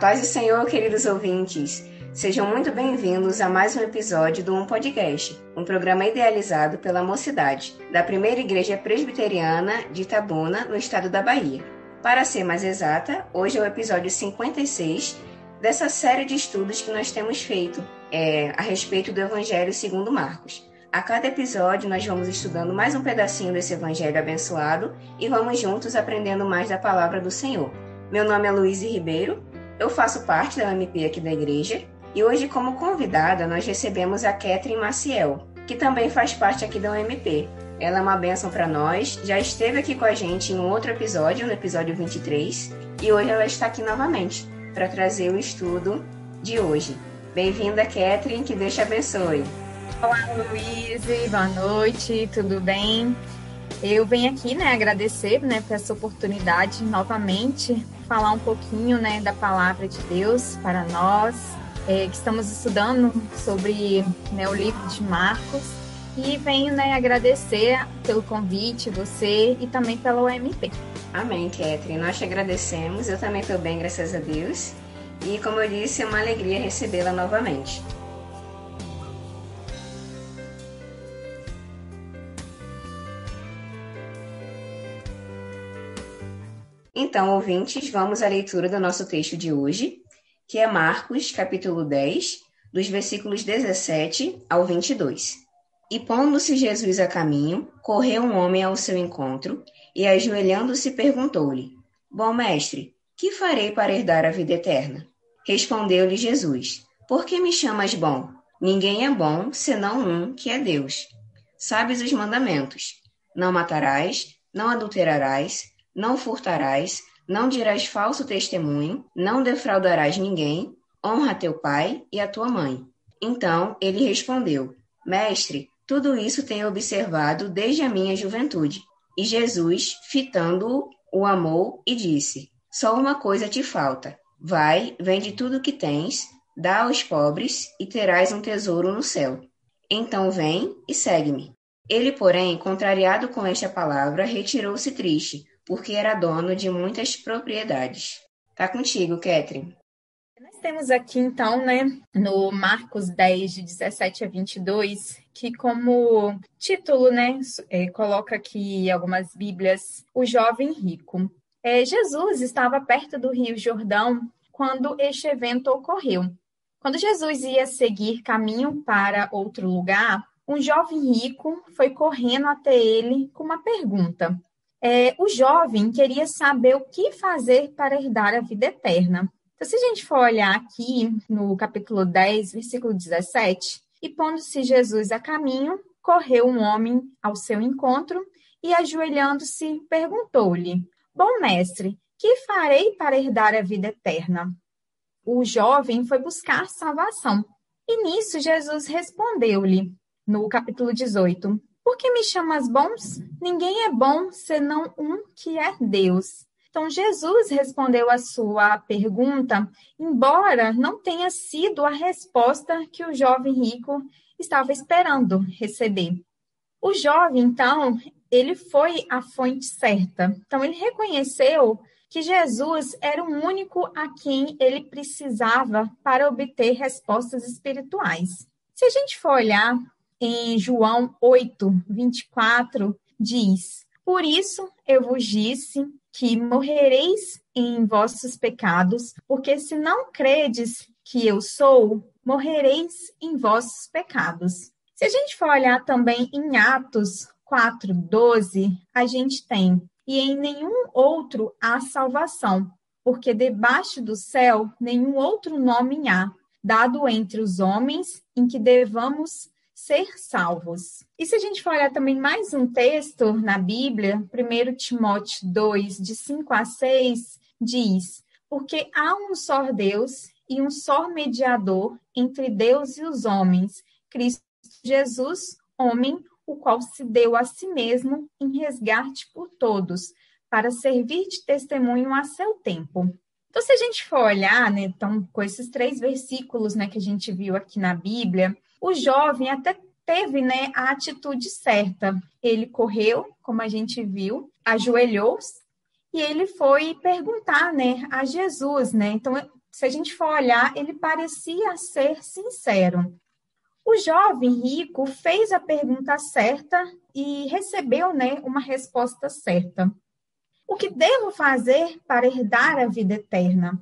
Paz do Senhor, queridos ouvintes. Sejam muito bem-vindos a mais um episódio do Podcast, um programa idealizado pela Mocidade, da Primeira Igreja Presbiteriana de Itabuna, no estado da Bahia. Para ser mais exata, hoje é o episódio 56 dessa série de estudos que nós temos feito a respeito do Evangelho segundo Marcos. A cada episódio, nós vamos estudando mais um pedacinho desse Evangelho abençoado e vamos juntos aprendendo mais da palavra do Senhor. Meu nome é Luíse Ribeiro, eu faço parte da UMP aqui da igreja e hoje, como convidada, nós recebemos a Catherine Maciel, que também faz parte aqui da UMP. Ela é uma bênção para nós, já esteve aqui com a gente em um outro episódio, no episódio 23, e hoje ela está aqui novamente para trazer o estudo de hoje. Bem-vinda, Catherine, que Deus te abençoe. Olá, Luíse, boa noite, tudo bem? Eu venho aqui, agradecer, por essa oportunidade novamente, falar um pouquinho, da palavra de Deus para nós, que estamos estudando sobre o livro de Marcos, e venho, agradecer pelo convite, você e também pela UMP. Amém, Catherine, nós te agradecemos, eu também estou bem, graças a Deus, e como eu disse, é uma alegria recebê-la novamente. Então, ouvintes, vamos à leitura do nosso texto de hoje, que é Marcos, capítulo 10, dos versículos 17 ao 22. E pondo-se Jesus a caminho, correu um homem ao seu encontro, e ajoelhando-se perguntou-lhe: Bom mestre, que farei para herdar a vida eterna? Respondeu-lhe Jesus: Por que me chamas bom? Ninguém é bom, senão um, que é Deus. Sabes os mandamentos: não matarás, não adulterarás, não furtarás, não dirás falso testemunho, não defraudarás ninguém, honra teu pai e a tua mãe. Então ele respondeu: Mestre, tudo isso tenho observado desde a minha juventude. E Jesus, fitando-o, o amou e disse: Só uma coisa te falta. Vai, vende tudo o que tens, dá aos pobres e terás um tesouro no céu. Então vem e segue-me. Ele, porém, contrariado com esta palavra, retirou-se triste, porque era dono de muitas propriedades. Tá contigo, Catherine. Nós temos aqui, então, no Marcos 10, de 17 a 22, que como título, coloca aqui algumas bíblias, o jovem rico. Jesus estava perto do Rio Jordão quando este evento ocorreu. Quando Jesus ia seguir caminho para outro lugar, um jovem rico foi correndo até ele com uma pergunta. O jovem queria saber o que fazer para herdar a vida eterna. Então, se a gente for olhar aqui no capítulo 10, versículo 17, e pondo-se Jesus a caminho, correu um homem ao seu encontro e, ajoelhando-se, perguntou-lhe: Bom mestre, que farei para herdar a vida eterna? O jovem foi buscar salvação. E nisso Jesus respondeu-lhe, no capítulo 18, Por que me chamas bons? Ninguém é bom senão um que é Deus. Então, Jesus respondeu a sua pergunta, embora não tenha sido a resposta que o jovem rico estava esperando receber. O jovem, então, ele foi à fonte certa. Então, ele reconheceu que Jesus era o único a quem ele precisava para obter respostas espirituais. Se a gente for olhar em João 8, 24, diz: Por isso eu vos disse que morrereis em vossos pecados, porque se não credes que eu sou, morrereis em vossos pecados. Se a gente for olhar também em Atos 4, 12, a gente tem: E em nenhum outro há salvação, porque debaixo do céu nenhum outro nome há, dado entre os homens em que devamos ser salvos. E se a gente for olhar também mais um texto na Bíblia, 1 Timóteo 2, de 5 a 6, diz: Porque há um só Deus e um só mediador entre Deus e os homens, Cristo Jesus, homem, o qual se deu a si mesmo em resgate por todos, para servir de testemunho a seu tempo. Então, se a gente for olhar, então, com esses 3 versículos, que a gente viu aqui na Bíblia, o jovem até teve, a atitude certa. Ele correu, como a gente viu, ajoelhou-se e ele foi perguntar, a Jesus, Então, se a gente for olhar, ele parecia ser sincero. O jovem rico fez a pergunta certa e recebeu, né, uma resposta certa. O que devo fazer para herdar a vida eterna?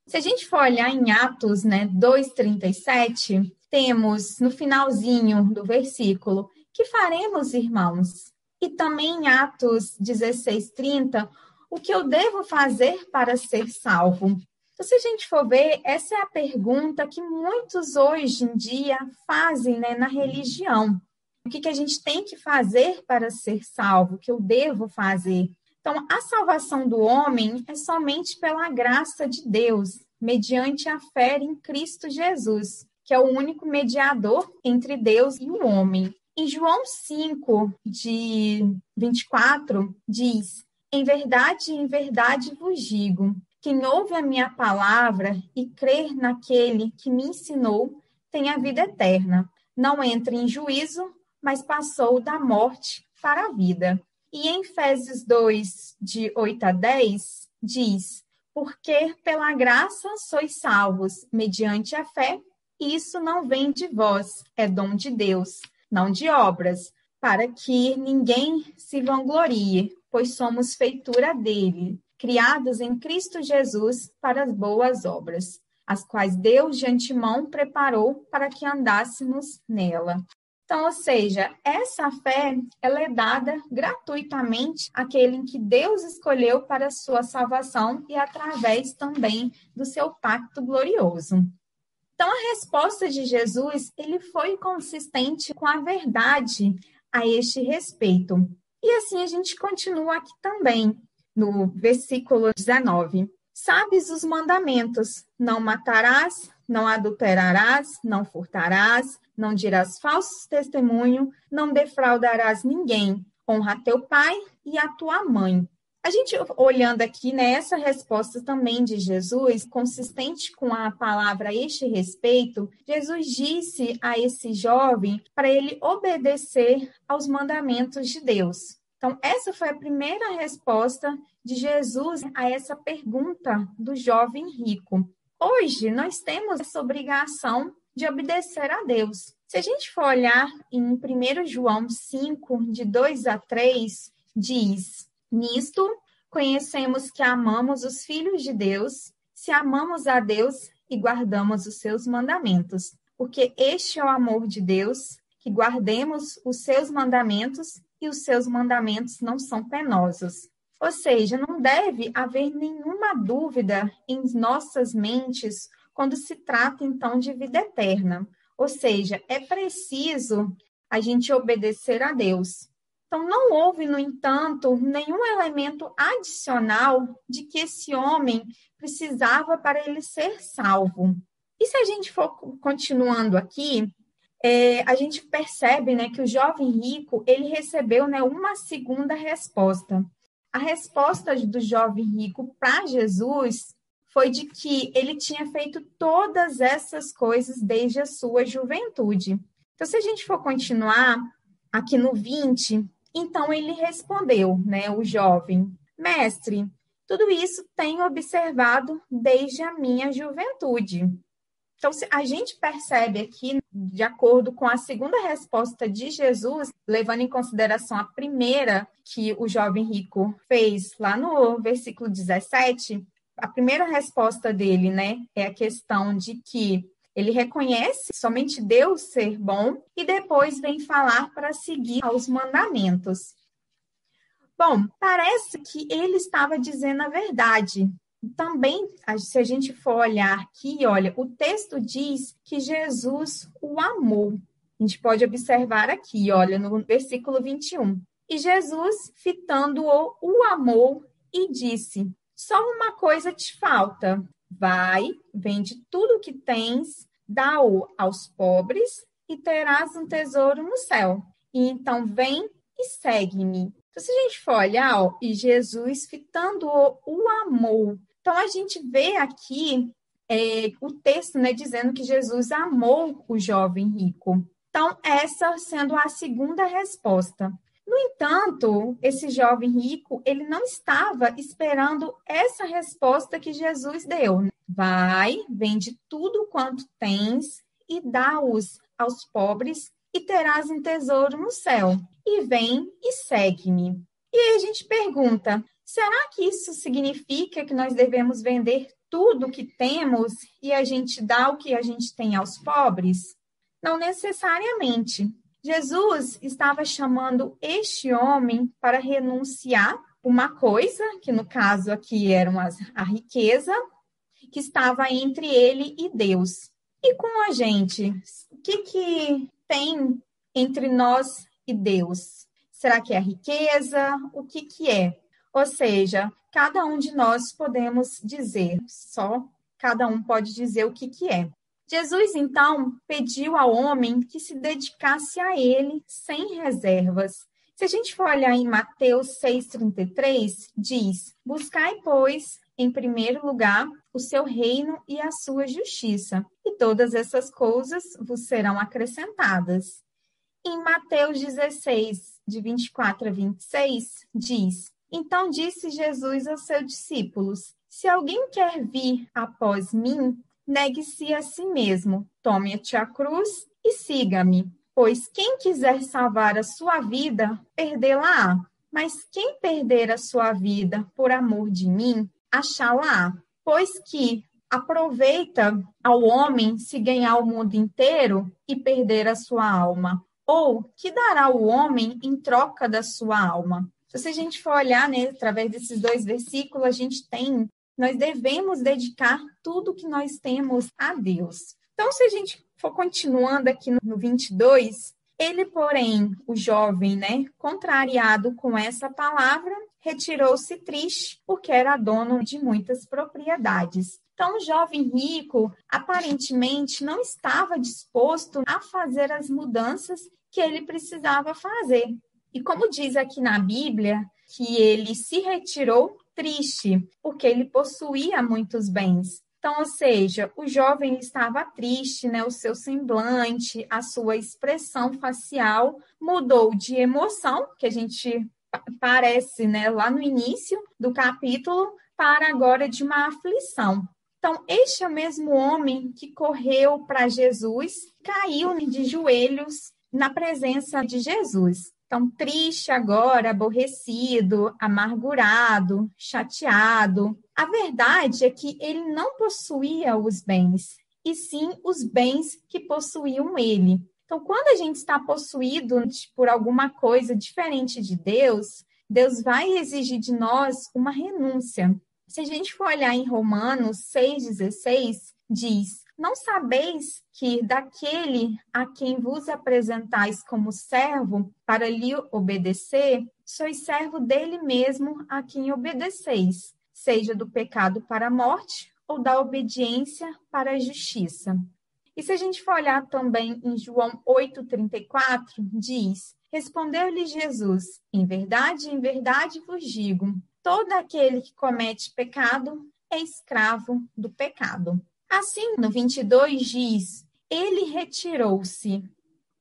Se a gente for olhar em Atos, né, 2:37, temos no finalzinho do versículo, que faremos, irmãos? E também em Atos 16:30, o que eu devo fazer para ser salvo? Então, se a gente for ver, essa é a pergunta que muitos hoje em dia fazem, né, na religião. O que a gente tem que fazer para ser salvo? O que eu devo fazer? Então, a salvação do homem é somente pela graça de Deus, mediante a fé em Cristo Jesus, que é o único mediador entre Deus e o homem. Em João 5, de 24, diz: em verdade vos digo, quem ouve a minha palavra e crer naquele que me ensinou, tem a vida eterna. Não entra em juízo, mas passou da morte para a vida. E em Efésios 2, de 8 a 10, diz: porque pela graça sois salvos, mediante a fé, e isso não vem de vós, é dom de Deus, não de obras, para que ninguém se vanglorie, pois somos feitura dele, criados em Cristo Jesus para as boas obras, as quais Deus de antemão preparou para que andássemos nela. Então, ou seja, essa fé, ela é dada gratuitamente àquele em que Deus escolheu para a sua salvação e através também do seu pacto glorioso. Então, a resposta de Jesus, ele foi consistente com a verdade a este respeito. E assim a gente continua aqui também, no versículo 19. Sabes os mandamentos: não matarás, não adulterarás, não furtarás, não dirás falso testemunho, não defraudarás ninguém, honra teu pai e a tua mãe. A gente olhando aqui nessa resposta também de Jesus, consistente com a palavra a este respeito, Jesus disse a esse jovem para ele obedecer aos mandamentos de Deus. Então, essa foi a primeira resposta de Jesus a essa pergunta do jovem rico. Hoje, nós temos essa obrigação de obedecer a Deus. Se a gente for olhar em 1 João 5, de 2 a 3, diz: nisto conhecemos que amamos os filhos de Deus, se amamos a Deus e guardamos os seus mandamentos. Porque este é o amor de Deus, que guardemos os seus mandamentos, e os seus mandamentos não são penosos. Ou seja, não deve haver nenhuma dúvida em nossas mentes quando se trata, então, de vida eterna. Ou seja, é preciso a gente obedecer a Deus. Então, não houve, no entanto, nenhum elemento adicional de que esse homem precisava para ele ser salvo. E se a gente for continuando aqui, a gente percebe, né, que o jovem rico, ele recebeu, né, uma segunda resposta. A resposta do jovem rico para Jesus foi de que ele tinha feito todas essas coisas desde a sua juventude. Então, se a gente for continuar aqui no 20, então ele respondeu, né, o jovem: mestre, tudo isso tenho observado desde a minha juventude. Então, a gente percebe aqui, de acordo com a segunda resposta de Jesus, levando em consideração a primeira que o jovem rico fez lá no versículo 17, a primeira resposta dele, né, é a questão de que ele reconhece somente Deus ser bom e depois vem falar para seguir aos mandamentos. Bom, parece que ele estava dizendo a verdade. Também, se a gente for olhar aqui, olha, o texto diz que Jesus o amou. A gente pode observar aqui, olha, no versículo 21. E Jesus, fitando-o, o amou e disse: só uma coisa te falta. Vai, vende tudo o que tens, dá-o aos pobres e terás um tesouro no céu. E então vem e segue-me. Então, se a gente for olhar, ó, e Jesus, fitando-o, o amou. Então, a gente vê aqui o texto, né, dizendo que Jesus amou o jovem rico. Então, essa sendo a segunda resposta. No entanto, esse jovem rico, ele não estava esperando essa resposta que Jesus deu. Vai, vende tudo quanto tens e dá-os aos pobres e terás um tesouro no céu. E vem e segue-me. E aí a gente pergunta, será que isso significa que nós devemos vender tudo o que temos e a gente dá o que a gente tem aos pobres? Não necessariamente. Jesus estava chamando este homem para renunciar uma coisa, que no caso aqui era a riqueza, que estava entre ele e Deus. E com a gente, o que tem entre nós e Deus? Será que é a riqueza? O que é? Ou seja, cada um de nós podemos dizer, só cada um pode dizer o que é. Jesus, então, pediu ao homem que se dedicasse a ele sem reservas. Se a gente for olhar em Mateus 6,33, diz: buscai, pois, em primeiro lugar, o seu reino e a sua justiça, e todas essas coisas vos serão acrescentadas. Em Mateus 16, de 24 a 26, diz: então disse Jesus aos seus discípulos: se alguém quer vir após mim, negue-se a si mesmo, tome a tua cruz e siga-me. Pois quem quiser salvar a sua vida, perdê-la-á. Mas quem perder a sua vida por amor de mim, achá-la-á. Pois que aproveita ao homem se ganhar o mundo inteiro e perder a sua alma. Ou que dará o homem em troca da sua alma? Se a gente for olhar, né, através desses dois versículos, nós devemos dedicar tudo que nós temos a Deus. Então, se a gente for continuando aqui no 22, ele, porém, o jovem, né, contrariado com essa palavra, retirou-se triste, porque era dono de muitas propriedades. Então, o jovem rico, aparentemente, não estava disposto a fazer as mudanças que ele precisava fazer. E como diz aqui na Bíblia, que ele se retirou triste, porque ele possuía muitos bens. Então, ou seja, o jovem estava triste, né? O seu semblante, a sua expressão facial mudou de emoção, que a gente parece, né, lá no início do capítulo, para agora de uma aflição. Então, este é o mesmo homem que correu para Jesus, caiu de joelhos na presença de Jesus. Então, triste agora, aborrecido, amargurado, chateado. A verdade é que ele não possuía os bens, e sim os bens que possuíam ele. Então, quando a gente está possuído por alguma coisa diferente de Deus, Deus vai exigir de nós uma renúncia. Se a gente for olhar em Romanos 6,16, diz: não sabeis que daquele a quem vos apresentais como servo para lhe obedecer, sois servo dele mesmo a quem obedeceis, seja do pecado para a morte ou da obediência para a justiça. E se a gente for olhar também em João 8,34, diz: respondeu-lhe Jesus: em verdade vos digo, todo aquele que comete pecado é escravo do pecado. Assim, no 22 diz: ele retirou-se.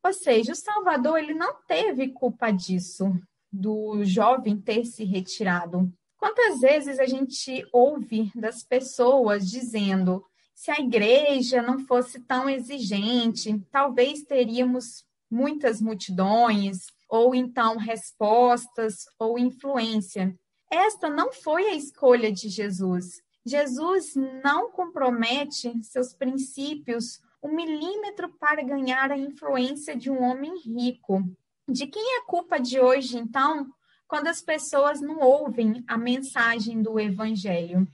Ou seja, o Salvador ele não teve culpa disso, do jovem ter se retirado. Quantas vezes a gente ouve das pessoas dizendo: se a igreja não fosse tão exigente, talvez teríamos muitas multidões, ou então respostas ou influência. Esta não foi a escolha de Jesus. Jesus não compromete seus princípios 1 milímetro para ganhar a influência de um homem rico. De quem é a culpa de hoje, então, quando as pessoas não ouvem a mensagem do Evangelho?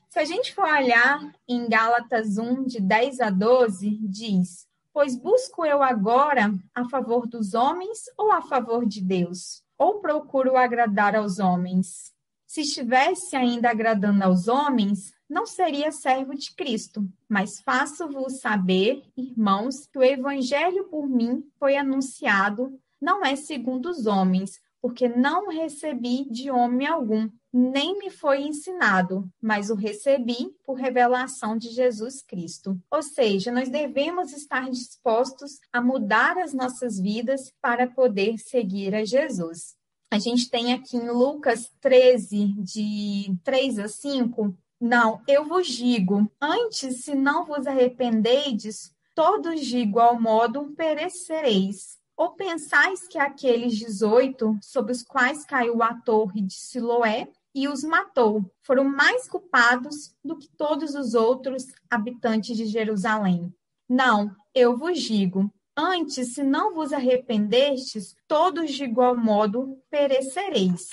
Se a gente for olhar em Gálatas 1, de 10 a 12, diz: pois busco eu agora a favor dos homens ou a favor de Deus? Ou procuro agradar aos homens? Se estivesse ainda agradando aos homens, não seria servo de Cristo. Mas faço-vos saber, irmãos, que o evangelho por mim foi anunciado, não é segundo os homens, porque não o recebi de homem algum, nem me foi ensinado, mas o recebi por revelação de Jesus Cristo. Ou seja, nós devemos estar dispostos a mudar as nossas vidas para poder seguir a Jesus. A gente tem aqui em Lucas 13, de 3 a 5, não, eu vos digo, antes, se não vos arrependerdes, todos de igual modo perecereis. Ou pensais que aqueles 18, sobre os quais caiu a torre de Siloé e os matou, foram mais culpados do que todos os outros habitantes de Jerusalém? Não, eu vos digo, antes, se não vos arrependestes, todos de igual modo perecereis.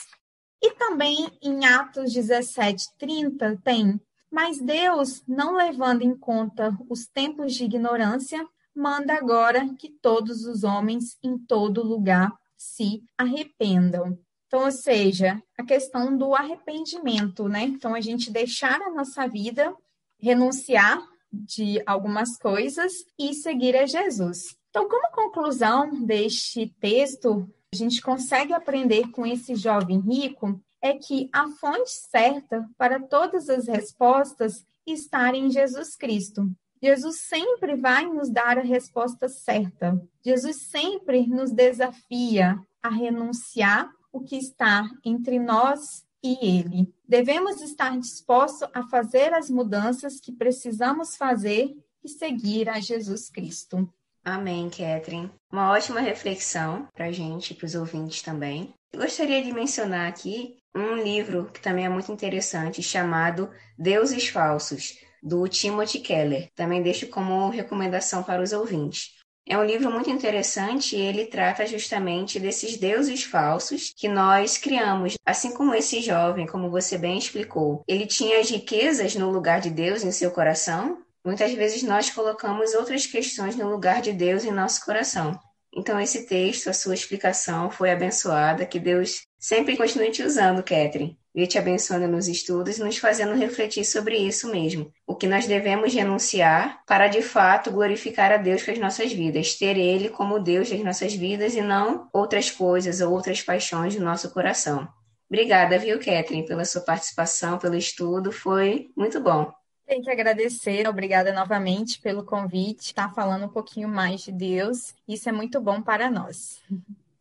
E também em Atos 17:30 tem: mas Deus, não levando em conta os tempos de ignorância, manda agora que todos os homens em todo lugar se arrependam. Então, ou seja, a questão do arrependimento, né? Então, a gente deixar a nossa vida, renunciar de algumas coisas e seguir a Jesus. Então, como conclusão deste texto, a gente consegue aprender com esse jovem rico é que a fonte certa para todas as respostas está em Jesus Cristo. Jesus sempre vai nos dar a resposta certa. Jesus sempre nos desafia a renunciar o que está entre nós e Ele. Devemos estar dispostos a fazer as mudanças que precisamos fazer e seguir a Jesus Cristo. Amém, Catherine. Uma ótima reflexão para a gente, para os ouvintes também. Eu gostaria de mencionar aqui um livro que também é muito interessante, chamado Deuses Falsos, do Timothy Keller. Também deixo como recomendação para os ouvintes. É um livro muito interessante e ele trata justamente desses deuses falsos que nós criamos. Assim como esse jovem, como você bem explicou, ele tinha as riquezas no lugar de Deus em seu coração. Muitas vezes nós colocamos outras questões no lugar de Deus em nosso coração. Então esse texto, a sua explicação foi abençoada, que Deus sempre continue te usando, Catherine. E te abençoando nos estudos e nos fazendo refletir sobre isso mesmo. O que nós devemos renunciar para, de fato, glorificar a Deus com as nossas vidas. Ter Ele como Deus das nossas vidas e não outras coisas ou outras paixões do nosso coração. Obrigada, viu, Catherine, pela sua participação, pelo estudo. Foi muito bom. Tenho que agradecer, obrigada novamente pelo convite, estar falando um pouquinho mais de Deus. Isso é muito bom para nós.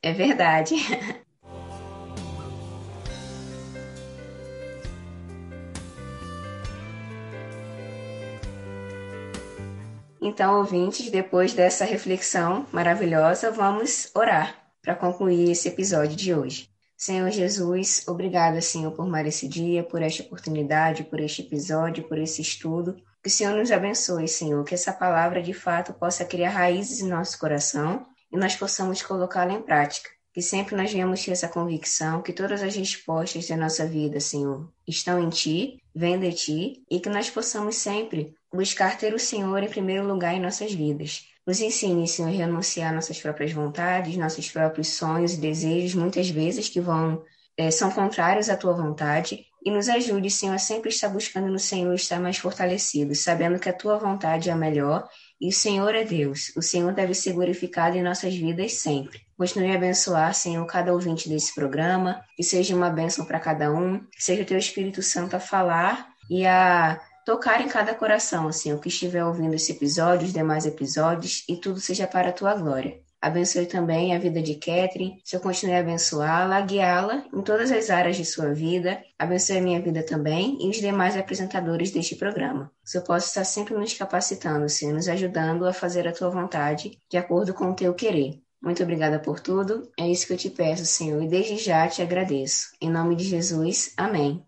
É verdade. Então, ouvintes, depois dessa reflexão maravilhosa, vamos orar para concluir esse episódio de hoje. Senhor Jesus, obrigada, Senhor, por mais esse dia, por esta oportunidade, por este episódio, por esse estudo. Que o Senhor nos abençoe, Senhor, que essa palavra de fato possa criar raízes em nosso coração e nós possamos colocá-la em prática. Que sempre nós venhamos ter essa convicção que todas as respostas da nossa vida, Senhor, estão em Ti, vêm de Ti, e que nós possamos sempre buscar ter o Senhor em primeiro lugar em nossas vidas. Nos ensine, Senhor, a renunciar nossas próprias vontades, nossos próprios sonhos e desejos, muitas vezes que são contrários à Tua vontade, e nos ajude, Senhor, a sempre estar buscando no Senhor estar mais fortalecidos, sabendo que a Tua vontade é a melhor e o Senhor é Deus. O Senhor deve ser glorificado em nossas vidas sempre. Continue a abençoar, Senhor, cada ouvinte desse programa, que seja uma bênção para cada um, que seja o Teu Espírito Santo a falar e a tocar em cada coração, Senhor, que estiver ouvindo esse episódio, os demais episódios, e tudo seja para a Tua glória. Abençoe também a vida de Catherine, Senhor, continue a abençoá-la, guiá-la em todas as áreas de sua vida. Abençoe a minha vida também e os demais apresentadores deste programa. Que eu possa estar sempre nos capacitando, Senhor, nos ajudando a fazer a Tua vontade, de acordo com o Teu querer. Muito obrigada por tudo. É isso que eu te peço, Senhor, e desde já te agradeço. Em nome de Jesus, amém.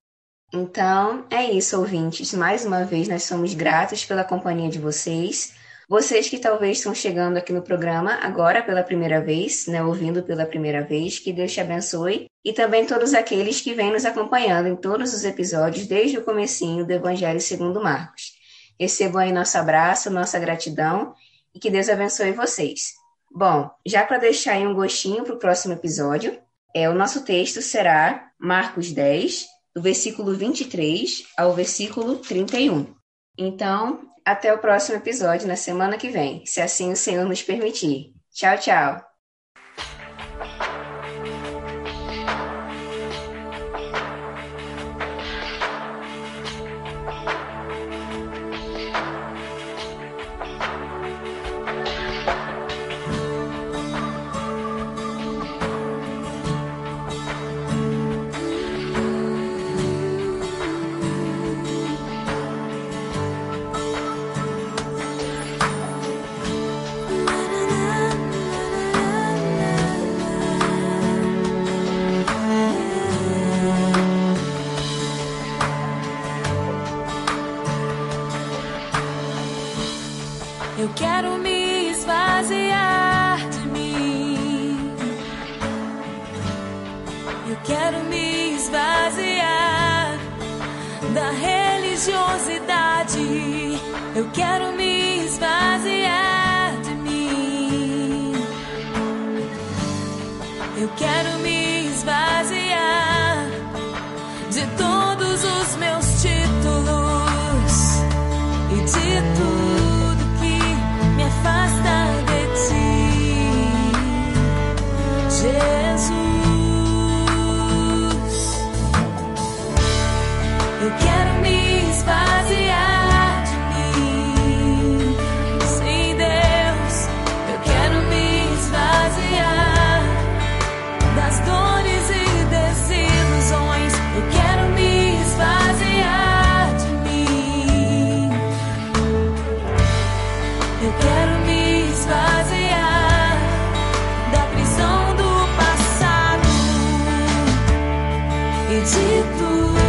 Então, é isso, ouvintes. Mais uma vez, nós somos gratos pela companhia de vocês. Vocês que talvez estão chegando aqui no programa agora pela primeira vez, né, ouvindo pela primeira vez, que Deus te abençoe. E também todos aqueles que vêm nos acompanhando em todos os episódios, desde o comecinho do Evangelho segundo Marcos. Recebam aí nosso abraço, nossa gratidão e que Deus abençoe vocês. Bom, já para deixar aí um gostinho para o próximo episódio, o nosso texto será Marcos 10, do versículo 23 ao versículo 31. Então, até o próximo episódio na semana que vem, se assim o Senhor nos permitir. Tchau, tchau! Eu quero me esvaziar da religiosidade. Eu quero me esvaziar de mim. Eu quero me esvaziar de todos os meus títulos e de tudo que me afasta de ti, Jesus. Eu quero me esvaziar de mim. Sim, Deus, eu quero me esvaziar das dores e desilusões. Eu quero me esvaziar de mim. Eu quero me esvaziar da prisão do passado e de tudo